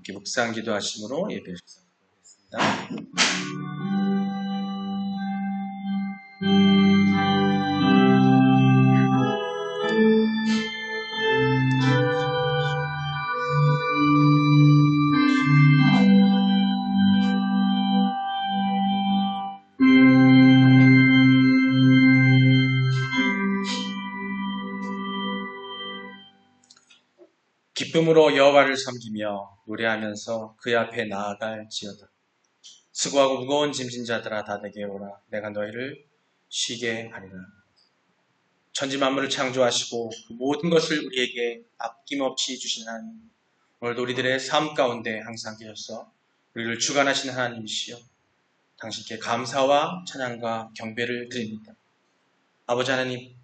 함께 묵상 기도하심으로 예배를 시작하겠습니다. 기쁨으로 여호와를 섬기며 노래하면서 그의 앞에 나아갈지어다. 수고하고 무거운 짐진 자들아 다 내게 오라. 내가 너희를 쉬게 하리라. 천지 만물을 창조하시고 그 모든 것을 우리에게 아낌없이 주신 하나님, 오늘도 우리들의 삶 가운데 항상 계셔서 우리를 주관하시는 하나님이시여, 당신께 감사와 찬양과 경배를 드립니다. 아버지 하나님,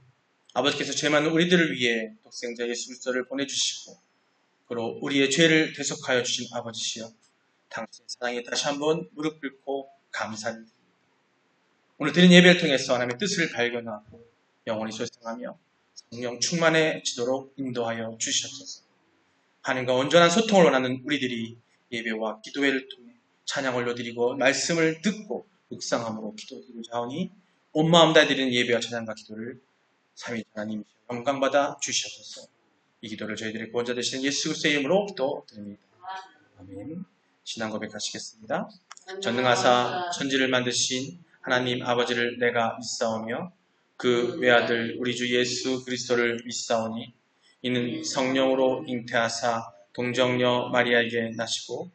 아버지께서 죄 많은 우리들을 위해 독생자 예수 그리스도를 보내주시고 그리고 우리의 죄를 대속하여 주신 아버지시여, 당신의 사랑에 다시 한번 무릎 꿇고 감사를 드립니다. 오늘 드린 예배를 통해서 하나님의 뜻을 발견하고 영원히 소생하며 성령 충만해지도록 인도하여 주시옵소서. 하나님과 온전한 소통을 원하는 우리들이 예배와 기도회를 통해 찬양 올려드리고 말씀을 듣고 묵상함으로 기도드리고자 하오니 온 마음 다 드리는 예배와 찬양과 기도를 삼위일체 하나님 영광받아 주시옵소서. 이 기도를 저희들의 구원자 되시는 예수 그리스도의 이름으로 기도드립니다. 아멘. 신앙 고백하시겠습니다. 전능하사 천지를 만드신 하나님 아버지를 내가 믿사오며 그 외아들 우리 주 예수 그리스도를 믿사오니 이는 성령으로 잉태하사 동정녀 마리아에게 나시고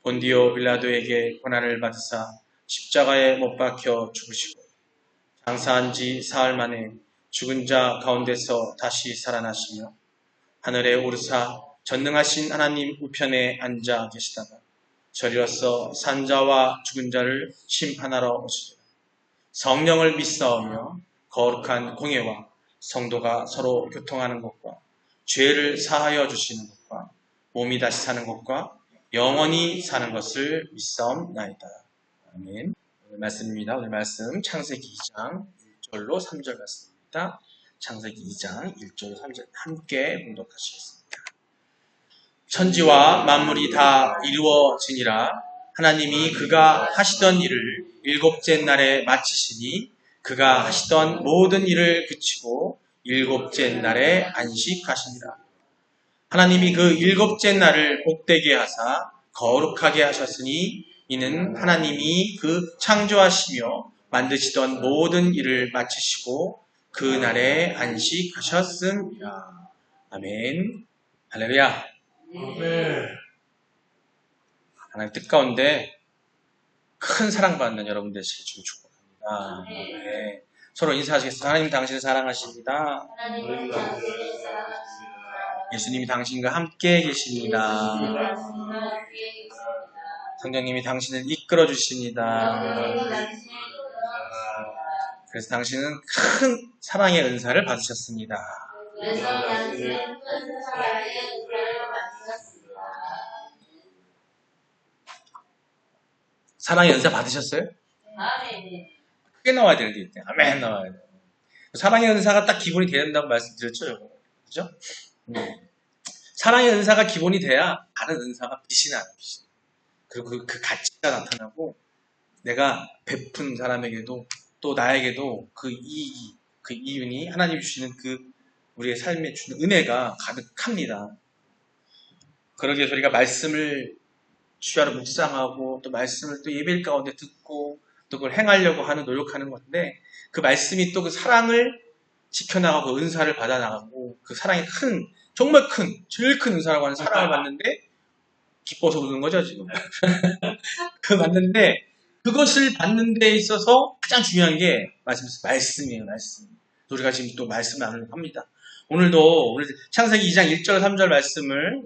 본디오 빌라도에게 고난을 받으사 십자가에 못 박혀 죽으시고 장사한 지 사흘 만에 죽은 자 가운데서 다시 살아나시며 하늘에 오르사 전능하신 하나님 우편에 앉아 계시다가 저리로서 산자와 죽은 자를 심판하러 오시리라. 성령을 믿사오며 거룩한 공예와 성도가 서로 교통하는 것과 죄를 사하여 주시는 것과 몸이 다시 사는 것과 영원히 사는 것을 믿사옵나이다. 아멘. 오늘 말씀입니다. 오늘 말씀 창세기 2장 1절로 3절 말씀입니다. 창세기 2장 1절 3절 함께 봉독하시겠습니다. 천지와 만물이 다 이루어지니라. 하나님이 그가 하시던 일을 일곱째 날에 마치시니 그가 하시던 모든 일을 그치고 일곱째 날에 안식하시니라. 하나님이 그 일곱째 날을 복되게 하사 거룩하게 하셨으니 이는 하나님이 그 창조하시며 만드시던 모든 일을 마치시고 그 날에 안식하셨음이라. 아멘. 할렐루야. 아멘. 하나님 뜻 가운데 큰 사랑받는 여러분 되시길 축복합니다. 네. 서로 인사하시겠습니다. 하나님 당신을 사랑하십니다. 예수님이 당신과 함께 계십니다. 성령님이 당신을 이끌어 주십니다. 그래서 당신은 큰 사랑의 은사를 받으셨습니다. 사랑의 은사 받으셨어요? 크게 나와야 되는데, 아멘 나와야 돼요. 사랑의 은사가 딱 기본이 돼야 된다고 말씀드렸죠, 그죠? 사랑의 은사가 기본이 돼야 다른 은사가 빛이 나요. 그리고 그 가치가 나타나고 내가 베푼 사람에게도 또 나에게도 그 이익이, 그 이윤이 하나님이 주시는 그 우리의 삶에 주는 은혜가 가득합니다. 그러기에 우리가 말씀을 주야로 묵상하고 또 말씀을 또 예배일 가운데 듣고 또 그걸 행하려고 하는 노력하는 건데 그 말씀이 또 그 사랑을 지켜나가고 은사를 받아나가고 그 사랑이 큰 정말 큰 제일 큰 은사라고 하는 사랑을 받는데 기뻐서 웃는 거죠 지금. 그 받는데 그것을 받는 데 있어서 가장 중요한 게 말씀이에요. 말씀. 우리가 지금 또 말씀을 나누려고 합니다. 오늘도 우리 창세기 2장 1절 3절 말씀을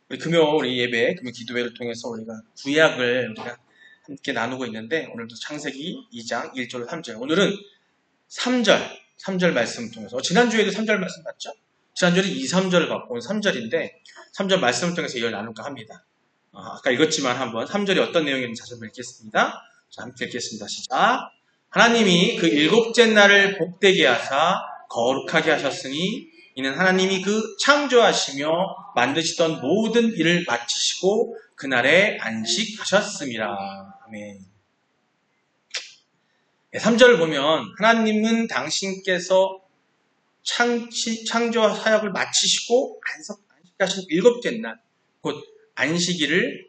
우리 금요 우리 예배 금요 기도회를 통해서 우리가 구약을 우리가 함께 나누고 있는데 오늘도 창세기 2장 1절 3절 오늘은 3절 말씀을 통해서 지난주에도 3절 말씀 봤죠? 지난주에 2, 3절을 갖고 온 3절인데 3절 말씀을 통해서 이걸 나눌까 합니다. 아까 읽었지만 한번 3절이 어떤 내용인지 다시 한번 읽겠습니다. 자, 함께 읽겠습니다. 시작. 하나님이 그 일곱째 날을 복되게 하사 거룩하게 하셨으니 이는 하나님이 그 창조하시며 만드시던 모든 일을 마치시고 그날에 안식하셨습니다. 아멘. 3절을 보면 하나님은 당신께서 창조 사역을 마치시고 안식하신 7째 날, 곧 안식일을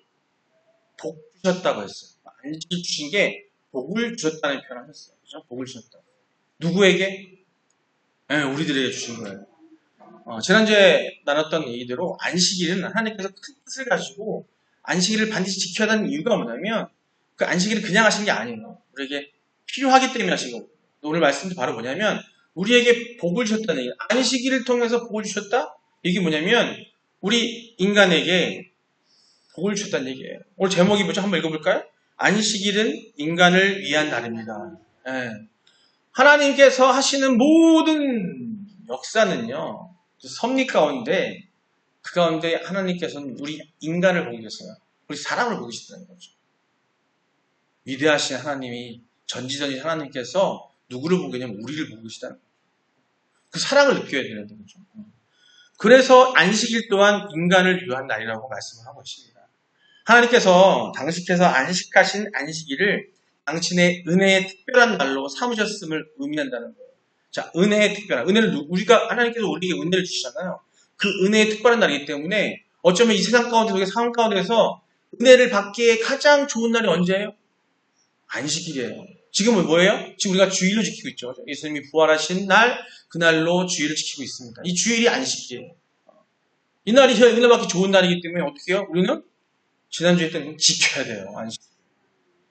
복 주셨다고 했어요. 안식을 주신 게 복을 주셨다는 표현을 하셨어요. 그죠? 복을 주셨다. 누구에게? 네, 우리들에게 주신 거예요. 지난주에 나눴던 얘기대로 안식일은 하나님께서 큰 뜻을 가지고 안식일을 반드시 지켜야 하는 이유가 뭐냐면 그 안식일을 그냥 하신 게 아니에요. 우리에게 필요하기 때문에 하신 거고. 오늘 말씀도 바로 뭐냐면 우리에게 복을 주셨다는 얘기예요. 안식일을 통해서 복을 주셨다? 이게 뭐냐면 우리 인간에게 복을 주셨다는 얘기예요. 오늘 제목이 뭐죠? 한번 읽어볼까요? 안식일은 인간을 위한 날입니다. 예. 하나님께서 하시는 모든 역사는요. 섭리 가운데 그 가운데 하나님께서는 우리 인간을 보고 계세요. 우리 사람을 보고 계시다는 거죠. 위대하신 하나님이 전지전이 하나님께서 누구를 보고 계냐면 우리를 보고 계시다는 거죠. 그 사랑을 느껴야 되는 거죠. 그래서 안식일 또한 인간을 위한 날이라고 말씀을 하고 있습니다. 하나님께서 당신께서 안식하신 안식일을 당신의 은혜의 특별한 날로 삼으셨음을 의미한다는 거예요. 자, 은혜의 특별한, 은혜를 우리가, 하나님께서 우리에게 은혜를 주시잖아요. 그 은혜의 특별한 날이기 때문에 어쩌면 이 세상 가운데, 우리 상황 가운데서 은혜를 받기에 가장 좋은 날이 언제예요? 안식일이에요. 지금은 뭐예요? 지금 우리가 주일로 지키고 있죠. 예수님이 부활하신 날, 그날로 주일을 지키고 있습니다. 이 주일이 안식일이에요. 이 날이 은혜 받기 좋은 날이기 때문에 어떻게 해요? 우리는 지난주에 했던 지켜야 돼요. 안식.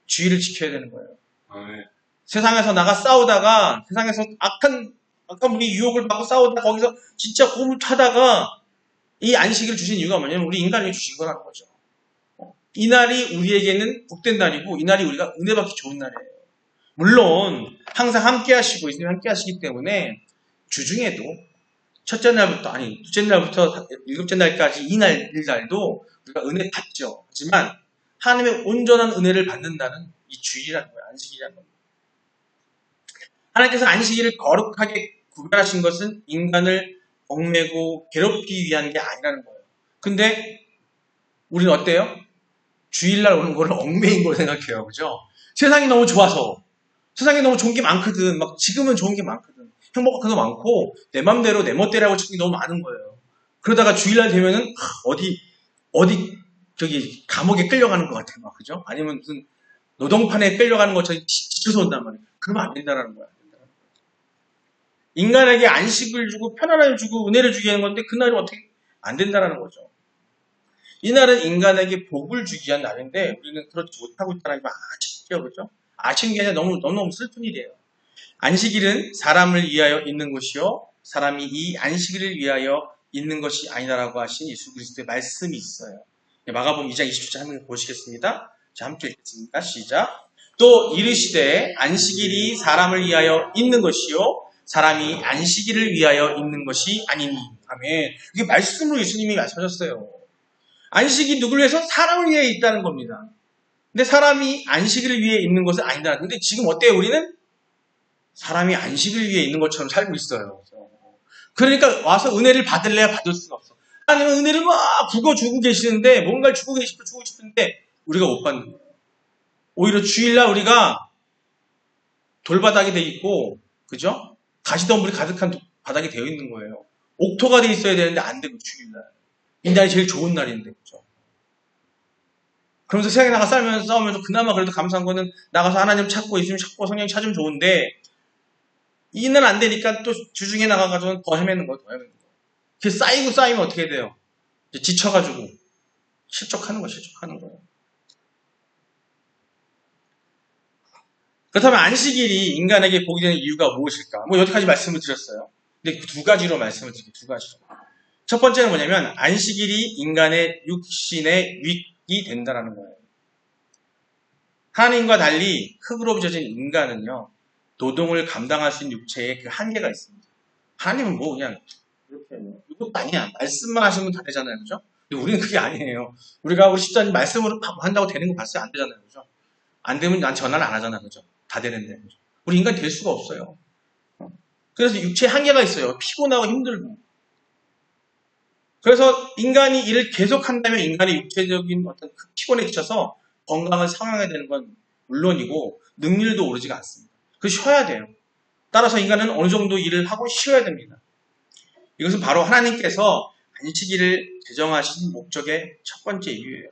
주의를 지켜야 되는 거예요. 네. 세상에서 나가 싸우다가 세상에서 악한 우리 유혹을 받고 싸우다가 거기서 진짜 고무타다가 이 안식일을 주신 이유가 뭐냐면 우리 인간에게 주신 거라는 거죠. 이 날이 우리에게는 복된 날이고 이 날이 우리가 은혜 받기 좋은 날이에요. 물론 항상 함께 하시고 예수님 함께 하시기 때문에 주중에도 첫째 날부터 아니 둘째 날부터 일곱째 날까지 이 날도 우리가 은혜 받죠. 하지만 하나님의 온전한 은혜를 받는 날은 이 주일이라는 거예요. 안식일이라는 겁니다. 하나님께서 안식일을 거룩하게 구별하신 것은 인간을 얽매고 괴롭히기 위한 게 아니라는 거예요. 근데 우리는 어때요? 주일날 오는 거를 얽매인 걸 생각해요. 그죠? 세상이 너무 좋아서 세상에 너무 좋은 게 많거든. 막 지금은 좋은 게 많거든. 행복한 것도 많고 내 맘대로 내 멋대로 하고 싶은 게 너무 많은 거예요. 그러다가 주일날 되면은 어디 저기 감옥에 끌려가는 것 같아요. 막, 그죠? 아니면 무슨 노동판에 끌려가는 것처럼 지쳐서 온단 말이에요. 그러면 안 된다는 거야. 인간에게 안식을 주고 편안함을 주고 은혜를 주게 하는 건데 그날이 어떻게 안 된다는 거죠. 이날은 인간에게 복을 주기 위한 날인데 우리는 그렇지 못하고 있다는 게 아쉽죠. 그죠? 아쉬운 게 아니라 너무 슬픈 일이에요. 안식일은 사람을 위하여 있는 것이요 사람이 이 안식일을 위하여 있는 것이 아니다라고 하신 예수 그리스도의 말씀이 있어요. 마가복음 2장 20절 한번 보시겠습니다. 자, 함께 읽겠습니다. 시작. 또 이르시되 안식일이 사람을 위하여 있는 것이요 사람이 안식일을 위하여 있는 것이 아니니. 아멘. 이게 말씀으로 예수님이 말씀하셨어요. 안식이 누구를 위해서? 사람을 위해 있다는 겁니다. 근데 사람이 안식일을 위해 있는 것은 아니다. 근데 지금 어때요? 우리는 사람이 안식을 위해 있는 것처럼 살고 있어요. 그러니까 와서 은혜를 받을래야 받을 수가 없어. 하나님은 은혜를 막 붓어주고 계시는데 뭔가를 주고 싶은데 우리가 못 받는 거예요. 오히려 주일날 우리가 돌바닥이 돼 있고 그죠? 가시덤불이 가득한 바닥이 되어 있는 거예요. 옥토가 돼 있어야 되는데 안 되고 주일날. 이 날이 제일 좋은 날인데 그죠? 그러면서 세상에 나가 싸우면서 그나마 그래도 감사한 거는 나가서 하나님 찾고 예수님 찾고 성령 찾으면 좋은데 이날 안 되니까 또 주중에 나가가지고 더 헤매는 거예요. 그게 쌓이면 어떻게 돼요? 이제 지쳐가지고 실족하는 거예요. 그렇다면 안식일이 인간에게 복이 되는 이유가 무엇일까? 뭐 여기까지 말씀을 드렸어요. 근데 두 가지로 말씀을 드릴게요. 두 가지로. 첫 번째는 뭐냐면 안식일이 인간의 육신의 윗이 된다라는 거예요. 하나님과 달리 흙으로 빚어진 인간은요. 노동을 감당할 수 있는 육체에 그 한계가 있습니다. 하나님은 뭐 그냥 이렇게 이것도 아니야. 말씀만 하시면 다 되잖아요. 그죠? 근데 우리는 그게 아니에요. 우리 십자님 말씀으로 한다고 되는 거 봤어요? 안 되잖아요. 그죠? 안 되면 난 전화를 안 하잖아. 그죠? 다 되는데. 그죠? 우리 인간 될 수가 없어요. 그래서 육체에 한계가 있어요. 피곤하고 힘들고. 그래서 인간이 일을 계속한다면 인간의 육체적인 어떤 피곤에 지쳐서 건강을 상하게 되는 건 물론이고 능률도 오르지가 않습니다. 그 쉬어야 돼요. 따라서 인간은 어느 정도 일을 하고 쉬어야 됩니다. 이것은 바로 하나님께서 안식일을 제정하신 목적의 첫 번째 이유예요.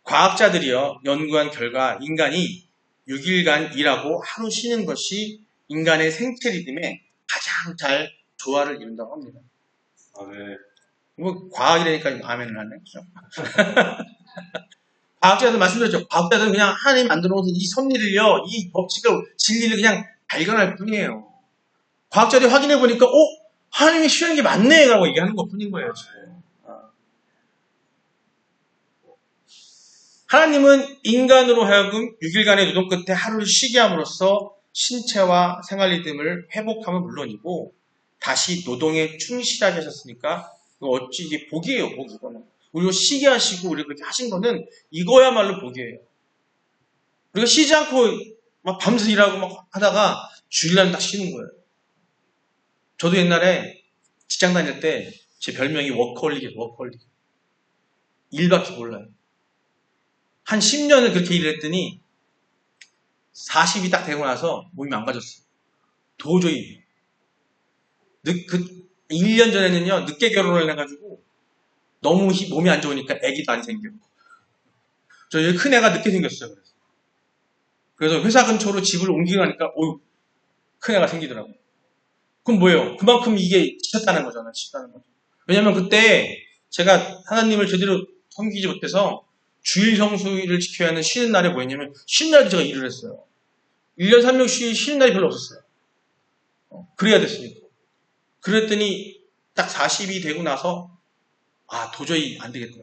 과학자들이요 연구한 결과 인간이 6일간 일하고 하루 쉬는 것이 인간의 생체 리듬에 가장 잘 조화를 이룬다고 합니다. 뭐 과학이라니까 아멘을 하네. 그렇죠? 과학자들 말씀드렸죠. 과학자들은 그냥 하나님 만들어 놓은 이 섭리를요, 이 법칙을, 진리를 그냥 발견할 뿐이에요. 과학자들이 확인해 보니까, 하나님이 쉬는 게 맞네! 라고 얘기하는 것 뿐인 거예요, 지금. 하나님은 인간으로 하여금 6일간의 노동 끝에 하루를 쉬게 함으로써 신체와 생활 리듬을 회복하면 물론이고, 다시 노동에 충실하게 하셨으니까, 어찌 이게 복이에요, 복, 이거는. 우리가 쉬게 하시고, 우리가 그렇게 하신 거는 이거야말로 복이에요. 우리가 쉬지 않고 막 밤새 일하고 막 하다가 주일날 딱 쉬는 거예요. 저도 옛날에 직장 다닐 때 제 별명이 워커홀릭이에요, 워커홀릭. 일밖에 몰라요. 한 10년을 그렇게 일을 했더니 40이 딱 되고 나서 몸이 망가졌어요. 도저히. 1년 전에는요, 늦게 결혼을 해가지고 너무 몸이 안 좋으니까 아기도 안 생겼고. 저희 큰 애가 늦게 생겼어요. 그래서 회사 근처로 집을 옮기니까, 큰 애가 생기더라고요. 그럼 뭐예요? 그만큼 이게 지쳤다는 거잖아요. 지쳤다는 거죠. 왜냐면 그때 제가 하나님을 제대로 섬기지 못해서 주일 성수일을 지켜야 하는 쉬는 날에 뭐였냐면, 쉬는 날도 제가 일을 했어요. 1년 3명 쉬는 날이 별로 없었어요. 그래야 됐으니까. 그랬더니 딱 40이 되고 나서 도저히 안 되겠다.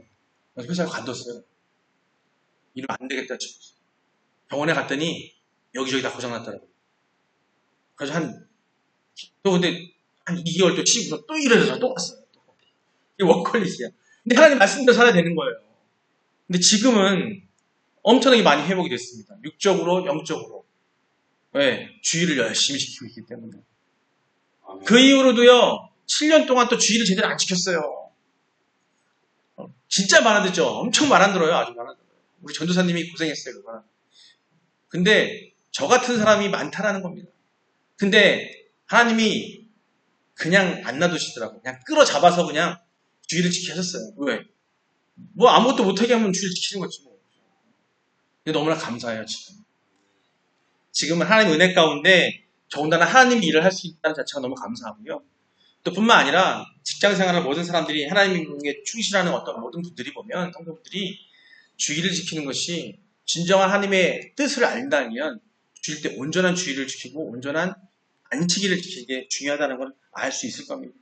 그래서 회사를 관뒀어요. 이러면 안 되겠다 싶었어요. 병원에 갔더니 여기저기 다 고장났더라고요. 그래서 근데 한 2개월 또 치고서 또 일을 해서 또 갔어요. 이게 워커홀릭이야. 근데 하나님 말씀대로 살아야 되는 거예요. 근데 지금은 엄청나게 많이 회복이 됐습니다. 육적으로, 영적으로. 네, 주의를 열심히 지키고 있기 때문에. 그 이후로도요, 7년 동안 또 주의를 제대로 안 지켰어요. 진짜 말 안 듣죠? 엄청 말 안 들어요. 아주 말 안 들어요. 우리 전도사님이 고생했어요, 그거는. 근데 저 같은 사람이 많다라는 겁니다. 근데 하나님이 그냥 안 놔두시더라고요. 그냥 끌어잡아서 그냥 주의를 지키게 하셨어요. 왜? 뭐 아무것도 못하게 하면 주의를 지키는 거지 뭐. 근데 너무나 감사해요, 지금. 지금은 하나님 은혜 가운데 더군다나 하나님이 일을 할 수 있다는 자체가 너무 감사하고요. 또 뿐만 아니라 직장 생활을 모든 사람들이 하나님께 충실하는 어떤 모든 분들이 보면 성도분들이 주의를 지키는 것이 진정한 하나님의 뜻을 안다면 주일 때 온전한 주의를 지키고 온전한 안식일을 지키는 게 중요하다는 걸 알 수 있을 겁니다.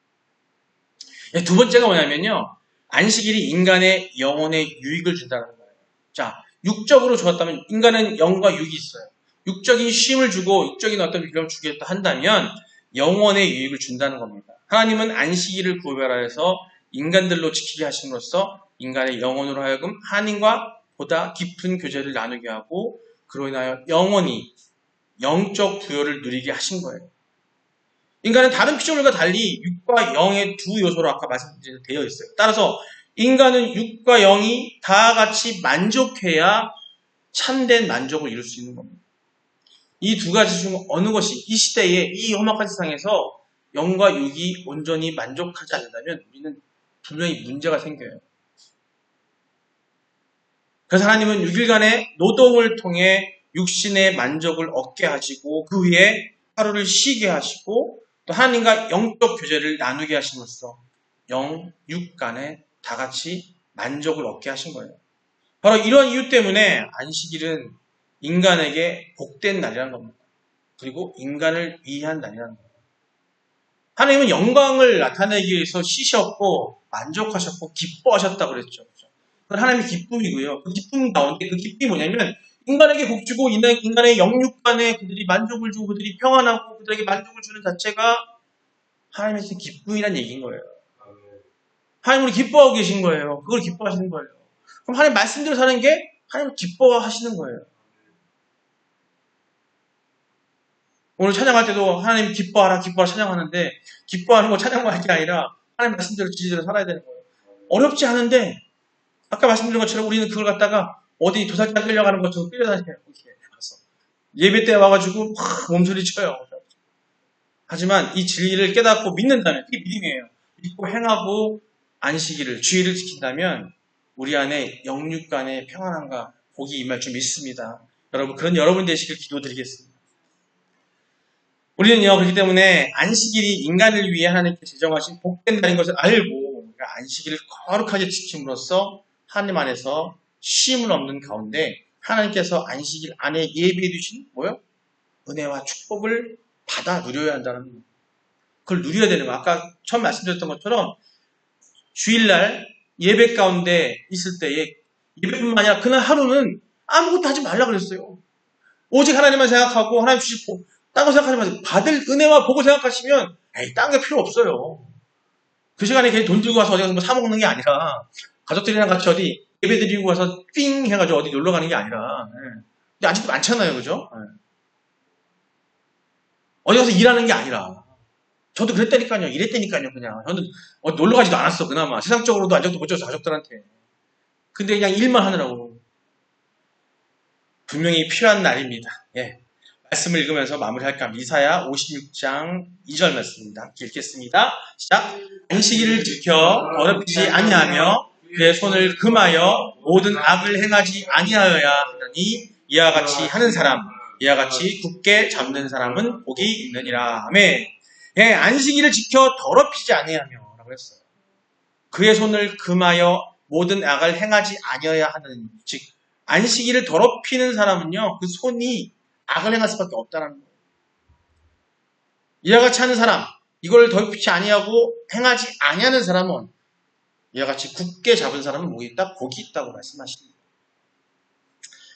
두 번째가 뭐냐면요. 안식일이 인간의 영혼에 유익을 준다는 거예요. 자, 육적으로 좋았다면 인간은 영과 육이 있어요. 육적인 쉼을 주고 육적인 어떤 비경을 주겠다 한다면 영혼의 유익을 준다는 겁니다. 하나님은 안식일을 구별하여서 인간들로 지키게 하심으로써 인간의 영혼으로 하여금 하나님과 보다 깊은 교제를 나누게 하고 그로 인하여 영혼이 영적 부여를 누리게 하신 거예요. 인간은 다른 피조물과 달리 육과 영의 두 요소로 아까 말씀드린 되어 있어요. 따라서 인간은 육과 영이 다 같이 만족해야 참된 만족을 이룰 수 있는 겁니다. 이 두 가지 중 어느 것이 이 시대에 이 험악한 세상에서 영과 육이 온전히 만족하지 않는다면 우리는 분명히 문제가 생겨요. 그래서 하나님은 6일간의 노동을 통해 육신의 만족을 얻게 하시고 그 후에 하루를 쉬게 하시고 또 하나님과 영적 교제를 나누게 하심으로써 영, 육 간에 다 같이 만족을 얻게 하신 거예요. 바로 이런 이유 때문에 안식일은 인간에게 복된 날이라는 겁니다. 그리고 인간을 위한 날이라는 겁니다. 하나님은 영광을 나타내기 위해서 쉬셨고 만족하셨고 기뻐하셨다고 그랬죠. 그건 하나님의 기쁨이고요. 그 기쁨 가운데 그 기쁨이 뭐냐면 인간에게 복 주고 인간의 영육 간에 그들이 만족을 주고 그들이 평안하고 그들에게 만족을 주는 자체가 하나님의 기쁨이란 얘기인 거예요. 하나님을 기뻐하고 계신 거예요. 그걸 기뻐하시는 거예요. 그럼 하나님 말씀대로 사는 게 하나님을 기뻐하시는 거예요. 오늘 찬양할 때도 하나님 기뻐하라 기뻐하라 찬양하는데 기뻐하는 거 찬양만 할 게 아니라 하나님 말씀대로 진리대로 살아야 되는 거예요. 어렵지 않은데 아까 말씀드린 것처럼 우리는 그걸 갖다가 어디 도살장 끌려가는 것처럼 끌려다녀요. 예배 때 와가지고 막 몸소리 쳐요. 하지만 이 진리를 깨닫고 믿는다면 이게 믿음이에요. 믿고 행하고 안식일을 주의를 지킨다면 우리 안에 영육 간의 평안함과 복이 임할 줄 믿습니다. 여러분 그런 여러분 되시길 기도드리겠습니다. 우리는요 그렇기 때문에 안식일이 인간을 위해 하나님께 제정하신 복된 날인 것을 알고 안식일을 거룩하게 지킴으로써 하나님 안에서 쉼을 얻는 가운데 하나님께서 안식일 안에 예비해 두신 뭐요? 은혜와 축복을 받아 누려야 한다는 거예요. 그걸 누려야 되는 거예요. 아까 처음 말씀드렸던 것처럼 주일날 예배 가운데 있을 때에 예배뿐만 아니라 그날 하루는 아무것도 하지 말라 그랬어요. 오직 하나님만 생각하고 하나님 주실 복, 딴 거 생각하지 마세요. 받을 은혜와 복을 생각하시면 에이, 딴 게 필요 없어요. 그 시간에 그냥 돈 들고 와서 어디 가서 뭐 사 먹는 게 아니라 가족들이랑 같이 어디 예배 드리고 와서 삥 해가지고 어디 놀러 가는 게 아니라 근데 아직도 많잖아요. 그죠? 어디 가서 일하는 게 아니라 저도 그랬다니까요. 이랬다니까요. 그냥 저는 놀러 가지도 않았어. 그나마 세상적으로도 안정도 못 줘서 가족들한테. 근데 그냥 일만 하느라고. 분명히 필요한 날입니다. 예. 말씀을 읽으면서 마무리할까 합니다. 이사야 56장 2절 말씀입니다. 읽겠습니다. 시작. 안식일을 지켜 더럽히지 아니하며 그의 손을 금하여 모든 악을 행하지 아니하여야 하더니 이와 같이 하는 사람, 이와 같이 굳게 잡는 사람은 복이 있느니라. 아멘. 예, 안식일을 지켜 더럽히지 아니하며 라고 했어요. 그의 손을 금하여 모든 악을 행하지 아니어야 하는, 즉 안식일을 더럽히는 사람은요 그 손이 악을 행할 수밖에 없다는 거예요. 이와 같이 하는 사람, 이걸 더럽히지 아니하고 행하지 아니하는 사람은 이와 같이 굳게 잡은 사람은 복이 있다, 복이 있다고 말씀하십니다.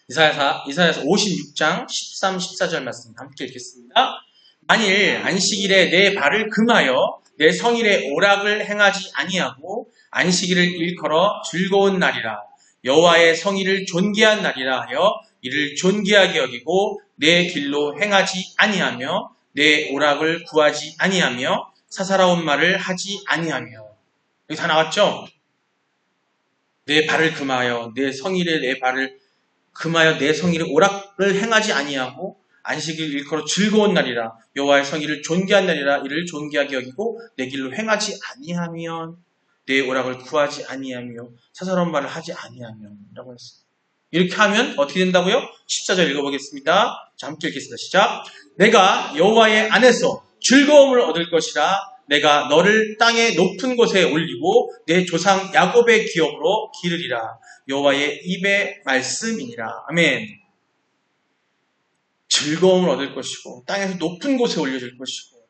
이사야서 56장 13, 14절 말씀 함께 읽겠습니다. 만일 안식일에 내 발을 금하여 내 성일에 오락을 행하지 아니하고 안식일을 일컬어 즐거운 날이라 여호와의 성일을 존귀한 날이라 하여 이를 존귀하게 여기고 내 길로 행하지 아니하며 내 오락을 구하지 아니하며 사사로운 말을 하지 아니하며. 여기 다 나왔죠? 내 발을 금하여 내 성일에 내 발을 금하여 내 성일에 오락을 행하지 아니하고 안식일 일컬어 즐거운 날이라 여호와의 성일을 존귀한 날이라 이를 존귀하게 여기고 내 길로 행하지 아니하면 내 오락을 구하지 아니하며 사사로운 말을 하지 아니하며 라고 했어요. 이렇게 하면 어떻게 된다고요? 14절 읽어보겠습니다. 자, 함께 읽겠습니다. 시작. 내가 여호와의 안에서 즐거움을 얻을 것이라 내가 너를 땅의 높은 곳에 올리고 내 조상 야곱의 기업으로 기르리라. 여호와의 입의 말씀이니라. 아멘. 즐거움을 얻을 것이고 땅에서 높은 곳에 올려질 것이고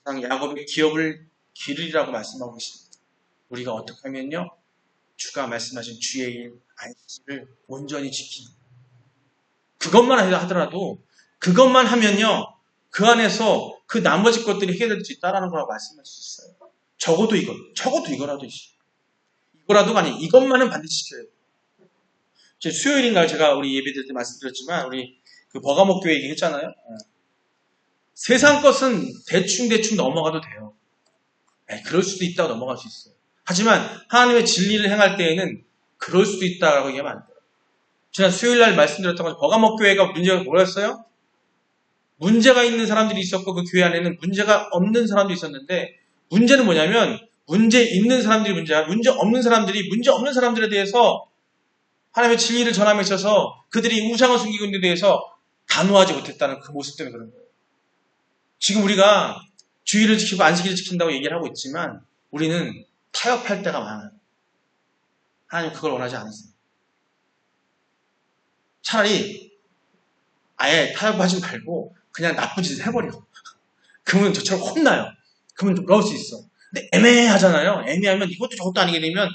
조상 야곱의 기업을 기르리라고 말씀하고 계십니다. 우리가 어떻게 하면요? 주가 말씀하신 주의 일, 안식일을 온전히 지키는 그것만 하더라도 그것만 하면요 그 안에서 그 나머지 것들이 해결될 수 있다는 거라고 말씀할 수 있어요. 적어도 이거라도 이거라도가 아니 이것만은 반드시 지켜야 돼요. 수요일인가요? 제가 우리 예배 드릴 때 말씀드렸지만 우리 그 버가목 교회 얘기했잖아요. 세상 것은 대충 넘어가도 돼요. 그럴 수도 있다고 넘어갈 수 있어요. 하지만 하나님의 진리를 행할 때에는 그럴 수도 있다고 얘기하면 안 돼요. 지난 수요일날 말씀드렸던 건 버가목 교회가 문제가 뭐였어요? 문제가 있는 사람들이 있었고 그 교회 안에는 문제가 없는 사람도 있었는데 문제는 뭐냐면 문제 있는 사람들이 문제야. 문제 없는 사람들이 문제 없는 사람들에 대해서 하나님의 진리를 전함에 있어서 그들이 우상을 숨기고 있는 데 대해서 단호하지 못했다는 그 모습 때문에 그런 거예요. 지금 우리가 주의를 지키고 안식일을 지킨다고 얘기를 하고 있지만 우리는 타협할 때가 많아요. 하나님 그걸 원하지 않으세요. 차라리 아예 타협하지 말고 그냥 나쁜 짓을 해버려. 그러면 저처럼 혼나요. 그러면 좀 그럴 수 있어. 근데 애매하잖아요. 애매하면 이것도 저것도 아니게 되면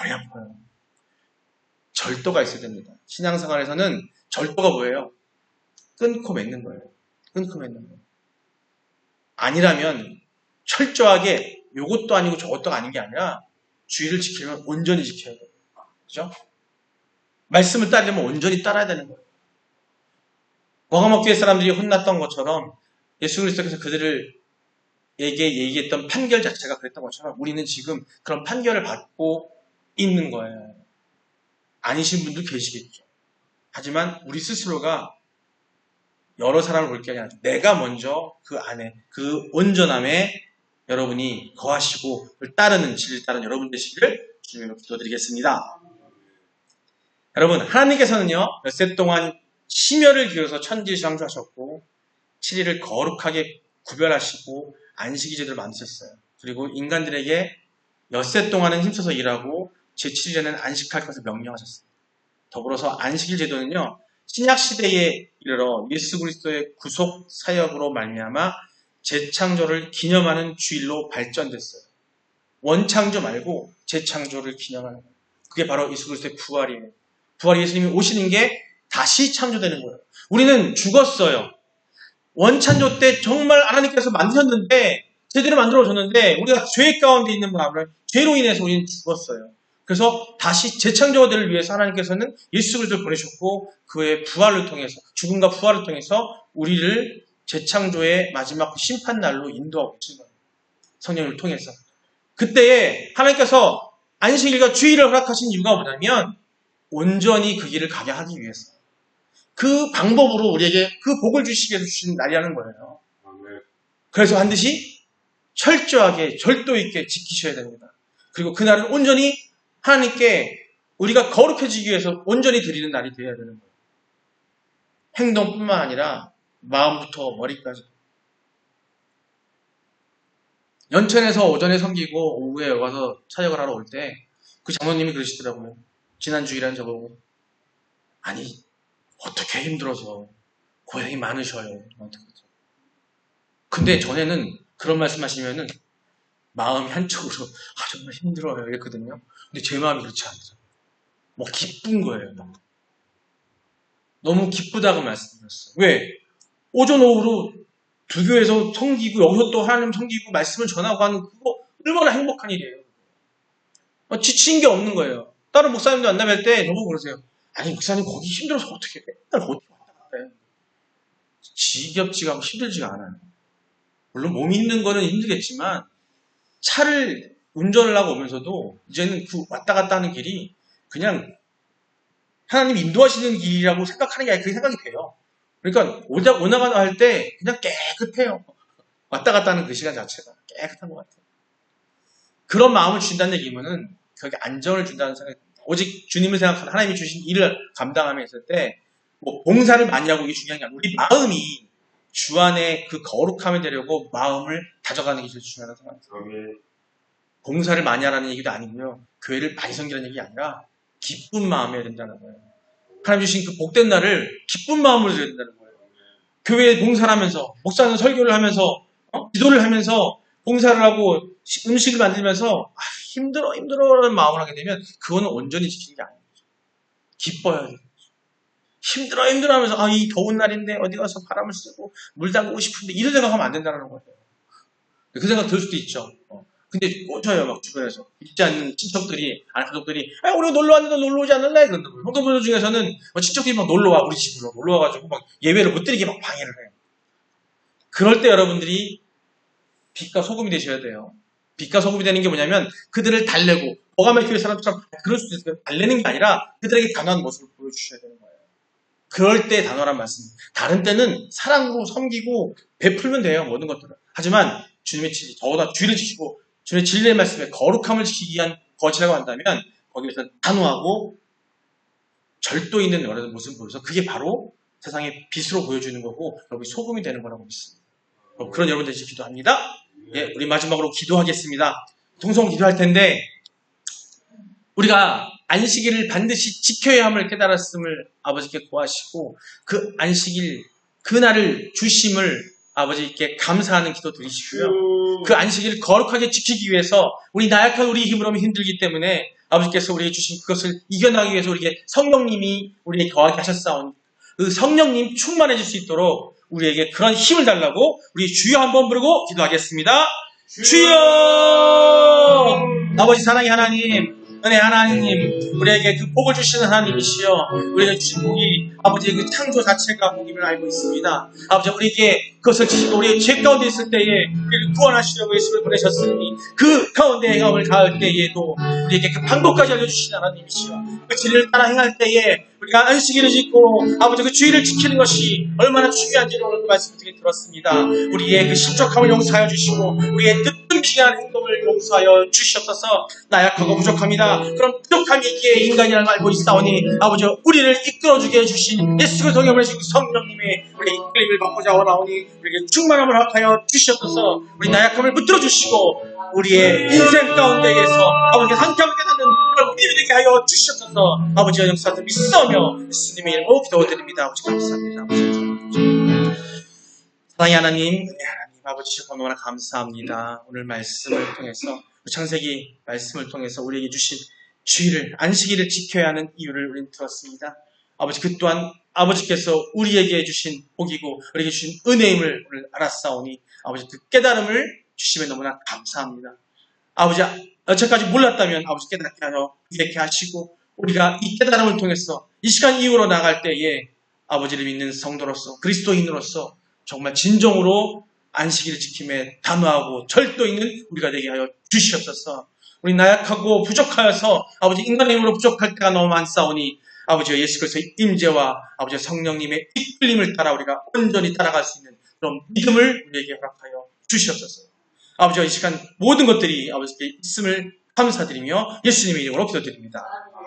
머리 아파요. 절도가 있어야 됩니다. 신앙생활에서는 절도가 뭐예요? 끊고 맺는 거예요. 끊고 맺는 거예요. 아니라면 철저하게 이것도 아니고 저것도 아닌 게 아니라 주의를 지키려면 온전히 지켜야 돼요. 그죠? 말씀을 따르려면 온전히 따라야 되는 거예요. 버가목 교회 사람들이 혼났던 것처럼 예수 그리스도께서 그들을 얘기했던 판결 자체가 그랬던 것처럼 우리는 지금 그런 판결을 받고 있는 거예요. 아니신 분도 계시겠죠. 하지만 우리 스스로가 여러 사람을 볼 게 아니라 내가 먼저 그 안에 그 온전함에 여러분이 거하시고 따르는 진리를 따르는 여러분 되시기를 주님으로 기도드리겠습니다. 여러분, 하나님께서는요 엿새 동안 심혈을 기울여서 천지를 창조하셨고 7일을 거룩하게 구별하시고 안식일 제도를 만드셨어요. 그리고 인간들에게 엿새 동안은 힘써서 일하고 제7일에는 안식할 것을 명령하셨습니다. 더불어서 안식일 제도는요 신약 시대에 이르러 예수 그리스도의 구속 사역으로 말미암아 재창조를 기념하는 주일로 발전됐어요. 원창조 말고 재창조를 기념하는 거예요. 그게 바로 예수 그리스도의 부활이에요. 부활 예수님이 오시는 게 다시 창조되는 거예요. 우리는 죽었어요. 원창조 때 정말 하나님께서 만드셨는데 제대로 만들어줬는데 우리가 죄 가운데 있는 마음을 죄로 인해서 우리는 죽었어요. 그래서 다시 재창조를 위해서 하나님께서는 예수 그리스도를 보내셨고 그의 부활을 통해서 죽음과 부활을 통해서 우리를 재창조의 마지막 심판 날로 인도하고 계신 거예요. 성령을 통해서. 그때에 하나님께서 안식일과 주일을 허락하신 이유가 뭐냐면 온전히 그 길을 가게 하기 위해서. 그 방법으로 우리에게 그 복을 주시기 위해서 주신 날이라는 거예요. 그래서 반드시 철저하게 절도 있게 지키셔야 됩니다. 그리고 그날은 온전히 하나님께 우리가 거룩해지기 위해서 온전히 드리는 날이 되어야 되는 거예요. 행동뿐만 아니라 마음부터 머리까지. 연천에서 오전에 섬기고 오후에 와서 사역을 하러 올 때 그 장로님이 그러시더라고요. 지난 주일엔 저보고 아니 어떻게 힘들어서 고생이 많으셔요. 근데 전에는 그런 말씀하시면은 마음이 한쪽으로 정말 힘들어요 이랬거든요. 근데 제 마음이 그렇지 않더라고요. 뭐 기쁜 거예요. 너무 기쁘다고 말씀드렸어요. 왜? 오전 오후로 두 교회에서 섬기고 여기서 또 하나님 섬기고 말씀을 전하고 하는 그거 얼마나 행복한 일이에요. 지친 게 없는 거예요. 다른 목사님도 만나뵐 때 저보고 그러세요. 아니 목사님 거기 힘들어서 어떻게 맨날 어디 왔다 갔다 해. 지겹지가 않고 힘들지가 않아요. 물론 몸이 힘든 거는 힘들겠지만 차를 운전을 하고 오면서도 이제는 그 왔다 갔다 하는 길이 그냥 하나님 인도하시는 길이라고 생각하는 게 아니라 그게 생각이 돼요. 그러니까 오나가나 할 때 그냥 깨끗해요. 왔다 갔다 하는 그 시간 자체가 깨끗한 것 같아요. 그런 마음을 주신다는 얘기면은 그게 안정을 준다는 생각이 듭니다. 오직 주님을 생각하는 하나님이 주신 일을 감당하며 있을 때 뭐 봉사를 많이 하고 이게 중요한 게 아니라 우리 마음이 주 안에 그 거룩함을 되려고 마음을 다져가는 게 제일 중요하다고 생각합니다. 봉사를 많이 하라는 얘기도 아니고요. 교회를 많이 섬기라는 얘기가 아니라 기쁜 마음이어야 된다는 거예요. 하나님 주신 그 복된 날을 기쁜 마음으로 드려야 된다는 거예요. 교회에 봉사를 하면서 목사는 설교를 하면서 기도를 하면서 봉사를 하고 음식을 만들면서 힘들어라는 마음을 하게 되면 그거는 온전히 지키는 게 아니에요. 기뻐야 돼요. 힘들어 하면서 이 더운 날인데 어디 가서 바람을 쐬고 물 담그고 싶은데 이런 생각하면 안 된다는 거예요. 그 생각 들 수도 있죠. 근데 꽂혀요 막 주변에서 믿지 않는 친척들이 가족들이 우리가 놀러 왔는데 놀러 오지 않을래? 그런다고 성도분들 중에서는 친척들이 막 놀러 와 우리 집으로 놀러 와가지고 막 예배를 못 드리게 막 방해를 해요. 그럴 때 여러분들이 빛과 소금이 되셔야 돼요. 빛과 소금이 되는 게 뭐냐면 그들을 달래고 어감의 교회 사람처럼 그럴 수도 있어요. 달래는 게 아니라 그들에게 단호한 모습을 보여주셔야 되는 거예요. 그럴 때 단호한 말씀. 다른 때는 사랑으로 섬기고 베풀면 돼요. 모든 것들을. 하지만 주님의 진리, 저보다 주의를 지키고 주님의 진리의 말씀에 거룩함을 지키기 위한 거치라고 한다면 거기에서 단호하고 절도 있는 여러 모습을 보여서 그게 바로 세상의 빛으로 보여주는 거고 여러분이 소금이 되는 거라고 믿습니다. 그런 여러분 되시 기도합니다. 예, 우리 마지막으로 기도하겠습니다. 통성 기도할 텐데 우리가 안식일을 반드시 지켜야 함을 깨달았음을 아버지께 고하시고 그 안식일 그날을 주심을 아버지께 감사하는 기도 드리시고요. 그 안식일을 거룩하게 지키기 위해서 우리 나약한 우리 힘으로는 힘들기 때문에 아버지께서 우리에게 주신 그것을 이겨나가기 위해서 우리에게 성령님이 우리에게 거하게 하셨사오니 그 성령님 충만해질 수 있도록 우리에게 그런 힘을 달라고 우리 주여 한번 부르고 기도하겠습니다. 주여! 아버지 사랑의 하나님 은혜 하나님 우리에게 그 복을 주시는 하나님이시여 우리에게 주신 복이 아버지의 그 창조 자체가 복임을 알고 있습니다. 아버지 우리에게 그것을 지시고 우리의 죄 가운데 있을 때에 우리를 구원하시려고 예수를 보내셨으니 그 가운데 행함을 가할 때에도 우리에게 그 방법까지 알려주신 하나님이시여, 그 진리를 따라 행할 때에 우리가 안식일을 짓고 아버지 그 주의를 지키는 것이 얼마나 중요한지를 오늘 그 말씀을 듣게 들었습니다. 우리의 그 실족함을 용서하여 주시고 우리의 늦둥직한 행동을 용서하여 주시옵소서. 나약하고 부족합니다. 그런 부족함이 있기에 인간이라는 걸 알고 있사오니 아버지 우리를 이끌어주게 해주신 예수를 통해 보내신 성령님의 우리의 이끌림을 받고자 원하오니 우리에게 충만함을 허락하여 주시옵소서. 우리 나약함을 붙들어 주시고 우리의 인생 가운데에서 아버지께 상쾌함을 깨닫는 그런 우리를 되게 하여 주시옵소서. 아버지의 역사를 믿사오며 예수님의 이름으로 기도드립니다. 아버지 감사합니다. 사랑의 하나님, 은혜 하나님, 아버지 너무나 감사합니다. 오늘 말씀을 통해서 창세기 말씀을 통해서 우리에게 주신 주의를, 안식일을 지켜야 하는 이유를 우리는 들었습니다. 아버지 그 또한 아버지께서 우리에게 주신 복이고 우리에게 주신 은혜임을 오늘 알았사오니 아버지 그 깨달음을 주시면 너무나 감사합니다. 아버지 여태까지 몰랐다면 아버지 깨닫게 하여 이렇게 하시고 우리가 이 깨달음을 통해서 이 시간 이후로 나갈 때에 아버지를 믿는 성도로서 그리스도인으로서 정말 진정으로 안식일을 지킴에 단호하고 절도 있는 우리가 되게 하여 주시옵소서. 우리 나약하고 부족하여서 아버지 인간의 힘으로 부족할 때가 너무 많사오니 아버지와 예수 그리스도의 임재와 아버지의 성령님의 이끌림을 따라 우리가 온전히 따라갈 수 있는 그런 믿음을 우리에게 허락하여 주시옵소서. 아버지와 이 시간 모든 것들이 아버지께 있음을 감사드리며 예수님의 이름으로 기도드립니다.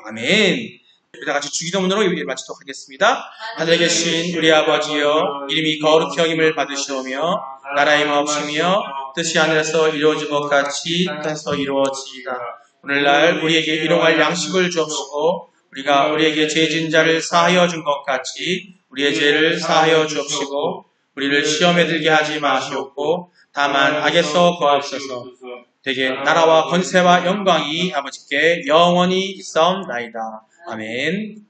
아멘. 우리 다 같이 주기도문으로 예배를 마치도록 하겠습니다. 하늘에 계신 우리 아버지여, 이름이 거룩히 여김을 받으시오며 나라의 마옵시며 뜻이 하늘에서 이루어진 것 같이 땅에서 이루어지이다. 오늘날 우리에게 일용할 양식을 주옵시고 우리가 우리에게 죄진 자를 사하여 준 것 같이 우리의 죄를 사하여 주옵시고 우리를 시험에 들게 하지 마시옵고 다만 악에서 구하옵소서. 되게 나라와 권세와 영광이 아버지께 영원히 있사옵나이다. 아멘.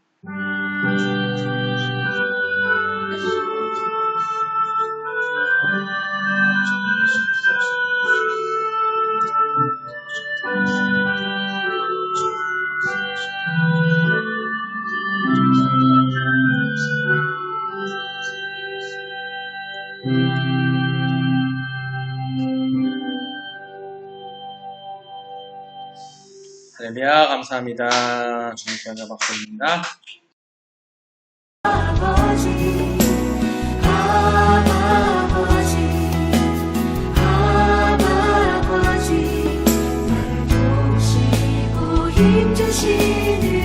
할렐루야, 감사합니다. 주님께 영광 받습니다. 아버지, 나를 도우시고 힘주시는